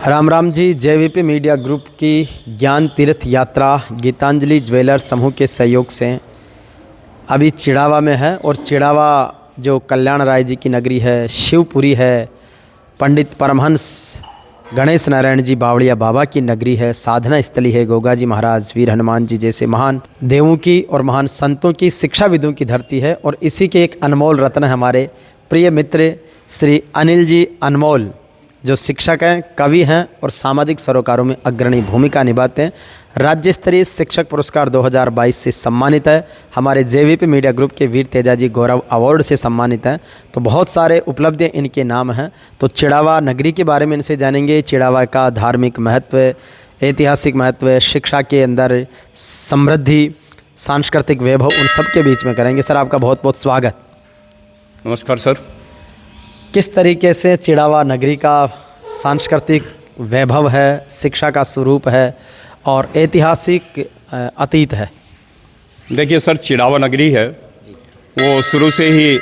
Ram Ram ji. JVP media group की ज्ञान तीर्थ यात्रा गीतांजलि ज्वेलर्स समूह के सहयोग से अभी चिड़ावा में है और चिड़ावा जो कल्याण राय जी की नगरी है, शिवपुरी है, पंडित परमहंस गणेश नारायण जी बावड़िया बाबा की नगरी है, साधना स्थली है, गोगा जी महाराज, वीर हनुमान जी जैसे महान देवों की और महान संतों की, शिक्षाविदों की धरती है। और इसी के एक अनमोल रत्न हमारे प्रिय मित्र श्री अनिल जी अनमोल, जो शिक्षक हैं, कवि हैं और सामाजिक सरोकारों में अग्रणी भूमिका निभाते हैं। राज्य स्तरीय शिक्षक पुरस्कार 2022 से सम्मानित है। हमारे जेवीपी मीडिया ग्रुप के वीर तेजा जी गौरव अवार्ड से सम्मानित हैं। तो बहुत सारे उपलब्धियां इनके नाम हैं। तो चिड़ावा नगरी के बारे में इनसे जानेंगे। चिड़ावा का धार्मिक महत्व, ऐतिहासिक महत्व, शिक्षा के अंदर समृद्धि, सांस्कृतिक वैभव, उन सब के बीच में करेंगे। सर, आपका बहुत बहुत स्वागत। नमस्कार सर। किस तरीके से चिड़ावा नगरी का सांस्कृतिक वैभव है, शिक्षा का स्वरूप है और ऐतिहासिक अतीत है? देखिए सर, चिड़ावा नगरी है वो शुरू से ही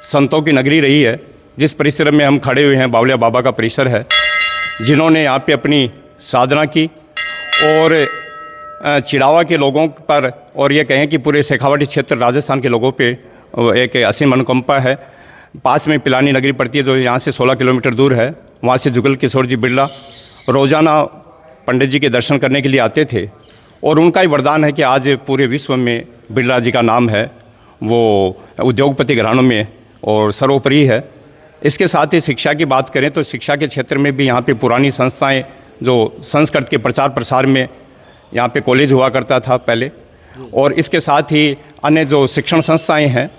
संतों की नगरी रही है। जिस परिसर में हम खड़े हुए हैं, बावड़िया बाबा का परिसर है, जिन्होंने यहाँ पे अपनी साधना की। और चिड़ावा के लोगों पर, और ये कहें कि पूरे शेखावाटी क्षेत्र राजस्थान के लोगों पे एक असीम अनुकंपा है। पास में पिलानी नगरी पड़ती है जो यहाँ से 16 किलोमीटर दूर है। वहाँ से जुगल किशोर जी बिरला रोज़ाना पंडित जी के दर्शन करने के लिए आते थे। और उनका ही वरदान है कि आज पूरे विश्व में बिरला जी का नाम है, वो उद्योगपति घरानों में और सर्वोपरि है। इसके साथ ही शिक्षा की बात करें तो शिक्षा के क्षेत्र में भी यहाँ पे पुरानी संस्थाएं, जो संस्कृत के प्रचार प्रसार में यहाँ पे कॉलेज हुआ करता था पहले, और इसके साथ ही अन्य जो शिक्षण संस्थाएँ हैं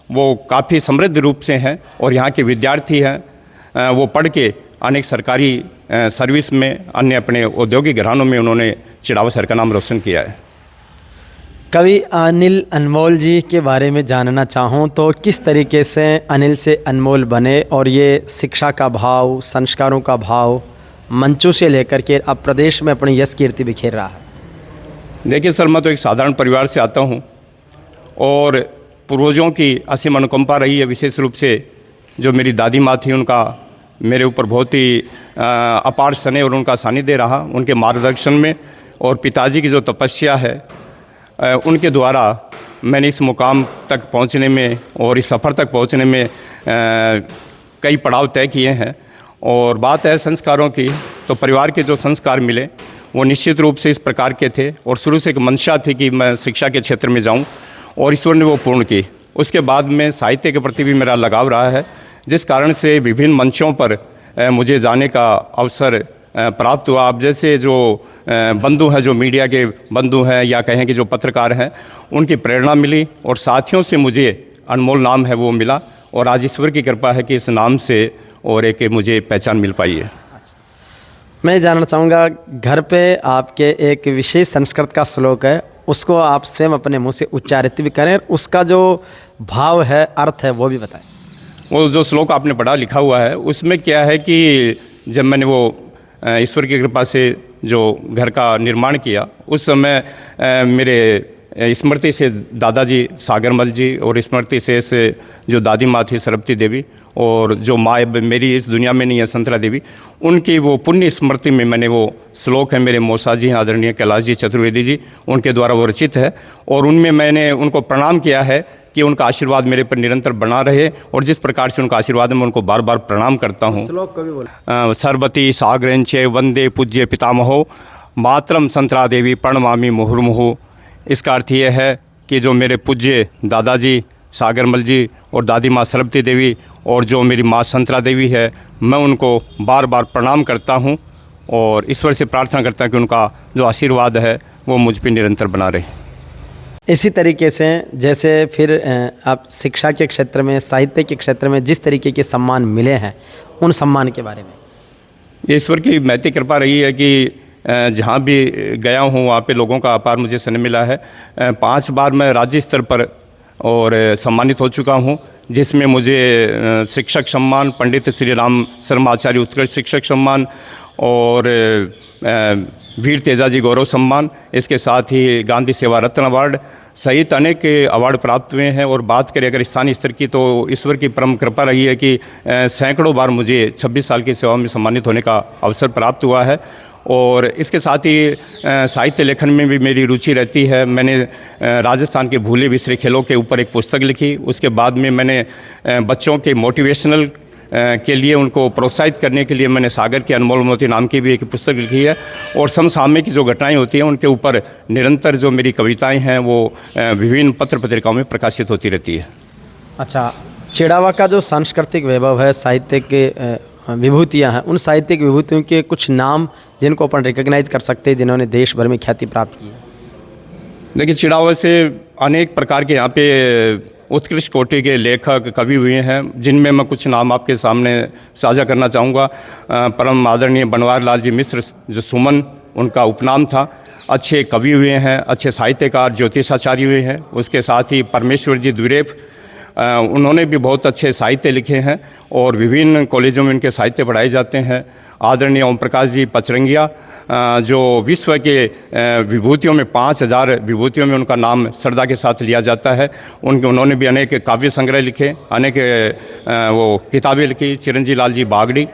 वो काफ़ी समृद्ध रूप से हैं। और यहाँ के विद्यार्थी हैं वो पढ़ के अनेक सरकारी सर्विस में, अन्य अपने औद्योगिक घरानों में उन्होंने चिड़ावा शहर का नाम रोशन किया है। कवि अनिल अनमोल जी के बारे में जानना चाहूँ तो किस तरीके से अनिल से अनमोल बने और ये शिक्षा का भाव, संस्कारों का भाव मंचों से लेकर के अब प्रदेश में अपनी यश कीर्ति बिखेर रहा है? देखिए सर, मैं तो एक साधारण परिवार से आता हूँ और पूर्वजों की असीम अनुकंपा रही है। विशेष रूप से जो मेरी दादी माँ थी, उनका मेरे ऊपर बहुत ही अपार स्नेह और उनका सानिध्य रहा, उनके मार्गदर्शन में। और पिताजी की जो तपस्या है उनके द्वारा मैंने इस मुकाम तक पहुंचने में और इस सफ़र तक पहुंचने में कई पड़ाव तय किए हैं। और बात है संस्कारों की, तो परिवार के जो संस्कार मिले वो निश्चित रूप से इस प्रकार के थे। और शुरू से एक मंशा थी कि मैं शिक्षा के क्षेत्र में जाऊँ, और ईश्वर ने वो पूर्ण की। उसके बाद में साहित्य के प्रति भी मेरा लगाव रहा है, जिस कारण से विभिन्न मंचों पर मुझे जाने का अवसर प्राप्त हुआ। अब जैसे जो बंधु हैं, जो मीडिया के बंधु हैं या कहें कि जो पत्रकार हैं, उनकी प्रेरणा मिली और साथियों से मुझे अनमोल नाम है वो मिला। और आज ईश्वर की कृपा है कि इस नाम से और एक मुझे पहचान मिल पाई है। मैं जानना चाहूँगा, घर पे आपके एक विशेष संस्कृत का श्लोक है, उसको आप स्वयं अपने मुंह से उच्चारित भी करें, उसका जो भाव है, अर्थ है, वो भी बताएं। वो जो श्लोक आपने पढ़ा लिखा हुआ है, उसमें क्या है कि जब मैंने वो ईश्वर की कृपा से जो घर का निर्माण किया, उस समय मेरे स्मृति से दादाजी सागरमल जी और स्मृति से जो दादी माँ थी सरस्वती देवी, और जो माँ मेरी इस दुनिया में नहीं है संतरा देवी, उनकी वो पुण्य स्मृति में मैंने वो श्लोक है, मेरे मौसा जी आदरणीय कैलाश जी चतुर्वेदी जी, उनके द्वारा वो रचित है। और उनमें मैंने उनको प्रणाम किया है कि उनका आशीर्वाद मेरे पर निरंतर बना रहे। और जिस प्रकार से उनका आशीर्वाद है, मैं उनको बार बार प्रणाम करता हूँ। श्लोक कभी बोला। सरबती सागरंचे वंदे पूज्य पितामहो मातरम संतरा देवी प्रणमामि मुहुर्मुहु। इसका अर्थ ये है कि जो मेरे पूज्य दादाजी सागरमल जी और दादी माँ सरस्वती देवी और जो मेरी माँ संतरा देवी है, मैं उनको बार बार प्रणाम करता हूँ और ईश्वर से प्रार्थना करता हूँ कि उनका जो आशीर्वाद है वो मुझ पर निरंतर बना रहे। इसी तरीके से जैसे फिर आप शिक्षा के क्षेत्र में, साहित्य के क्षेत्र में जिस तरीके के सम्मान मिले हैं, उन सम्मान के बारे में? ईश्वर की महती कृपा रही है कि जहाँ भी गया हूँ वहाँ पे लोगों का अपार मुझे स्नेह मिला है। 5 बार मैं राज्य स्तर पर और सम्मानित हो चुका हूँ, जिसमें मुझे शिक्षक सम्मान, पंडित श्री राम शर्मा आचार्य उत्कृष्ट शिक्षक सम्मान और वीर तेजा जी गौरव सम्मान, इसके साथ ही गांधी सेवा रत्न अवार्ड, सहित अनेक अवार्ड प्राप्त हुए हैं। और बात करें अगर स्थानीय स्तर की, तो ईश्वर की परम कृपा रही है कि सैकड़ों बार मुझे 26 साल की सेवा में सम्मानित होने का अवसर प्राप्त हुआ है। और इसके साथ ही साहित्य लेखन में भी मेरी रुचि रहती है। मैंने राजस्थान के भूले बिसरे खेलों के ऊपर एक पुस्तक लिखी। उसके बाद में मैंने बच्चों के मोटिवेशनल के लिए, उनको प्रोत्साहित करने के लिए मैंने सागर के अनमोल मोती नाम की भी एक पुस्तक लिखी है। और समसामयिक जो घटनाएं होती हैं उनके ऊपर निरंतर जो मेरी कविताएं हैं वो विभिन्न पत्र पत्रिकाओं में प्रकाशित होती रहती है। अच्छा, चिड़ावा का जो सांस्कृतिक वैभव है, साहित्य के विभूतियाँ हैं, उन साहित्यिक विभूतियों के कुछ नाम जिनको अपन रिकॉग्नाइज कर सकते हैं, जिन्होंने देश भर में ख्याति प्राप्त की है। देखिए, चिड़ावा से अनेक प्रकार के यहाँ पे उत्कृष्ट कोटि के लेखक कवि हुए हैं, जिनमें मैं कुछ नाम आपके सामने साझा करना चाहूँगा। परम आदरणीय बनवारी लाल जी मिश्र, जो सुमन उनका उपनाम था, अच्छे कवि हुए हैं, अच्छे साहित्यकार ज्योतिषाचार्य हुए हैं। उसके साथ ही परमेश्वर जी द्विरेफ, उन्होंने भी बहुत अच्छे साहित्य लिखे हैं और विभिन्न कॉलेजों में उनके साहित्य पढ़ाए जाते हैं। आदरणीय ओम प्रकाश जी पचरंगिया, जो विश्व के विभूतियों में 5000 विभूतियों में उनका नाम श्रद्धा के साथ लिया जाता है। उन्होंने भी अनेक काव्य संग्रह लिखे, अनेक वो किताबें लिखी। चिरंजीव लाल जी बागड़ी,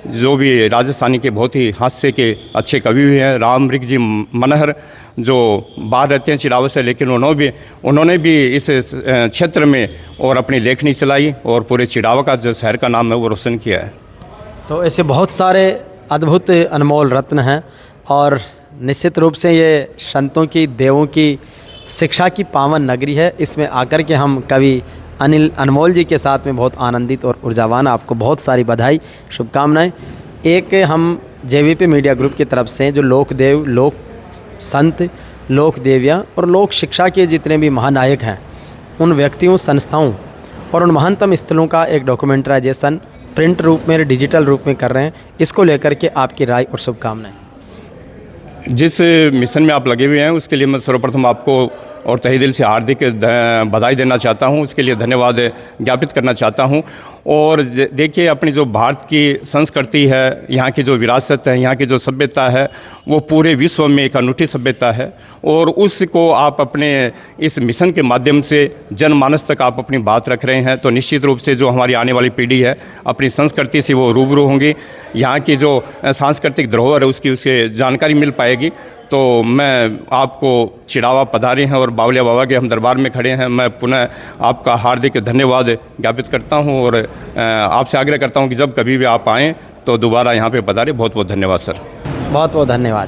जो भी राजस्थानी के बहुत ही हास्य के अच्छे कवि हुए हैं। राम मृग जी मनहर, जो बाहर रहते हैं चिड़ावा से, लेकिन उन्होंने भी इस क्षेत्र में और अपनी लेखनी चलाई और पूरे चिड़ावा का जो शहर का नाम है वो रोशन किया है। तो ऐसे बहुत सारे अद्भुत अनमोल रत्न हैं और निश्चित रूप से ये संतों की, देवों की शिक्षा की पावन नगरी है। इसमें आकर के हम कवि अनिल अनमोल जी के साथ में बहुत आनंदित और ऊर्जावान। आपको बहुत सारी बधाई, शुभकामनाएं। एक हम जेवीपी मीडिया ग्रुप की तरफ से जो लोकदेव, लोक संत, लोक देवियाँ और लोक शिक्षा के जितने भी महानायक हैं, उन व्यक्तियों, संस्थाओं और उन महानतम स्थलों का एक डॉक्यूमेंटराइजेशन प्रिंट रूप में, डिजिटल रूप में कर रहे हैं। इसको लेकर के आपकी राय और शुभकामनाएं। जिस मिशन में आप लगे हुए हैं उसके लिए मैं सर्वप्रथम आपको और तहे दिल से हार्दिक बधाई देना चाहता हूं, उसके लिए धन्यवाद ज्ञापित करना चाहता हूं। और देखिए, अपनी जो भारत की संस्कृति है, यहाँ की जो विरासत है, यहाँ की जो सभ्यता है, वो पूरे विश्व में एक अनूठी सभ्यता है। और उसको आप अपने इस मिशन के माध्यम से जनमानस तक आप अपनी बात रख रहे हैं, तो निश्चित रूप से जो हमारी आने वाली पीढ़ी है अपनी संस्कृति से वो रूबरू होंगी। यहाँ की जो सांस्कृतिक धरोहर है उसकी जानकारी मिल पाएगी। तो मैं आपको चिड़ावा पधारे हैं और बावलिया बाबा के हम दरबार में खड़े हैं, मैं पुनः आपका हार्दिक धन्यवाद ज्ञापित करता हूं और आपसे आग्रह करता हूं कि जब कभी भी आप आएँ तो दोबारा यहाँ पे पधारें। बहुत बहुत धन्यवाद सर। बहुत बहुत धन्यवाद।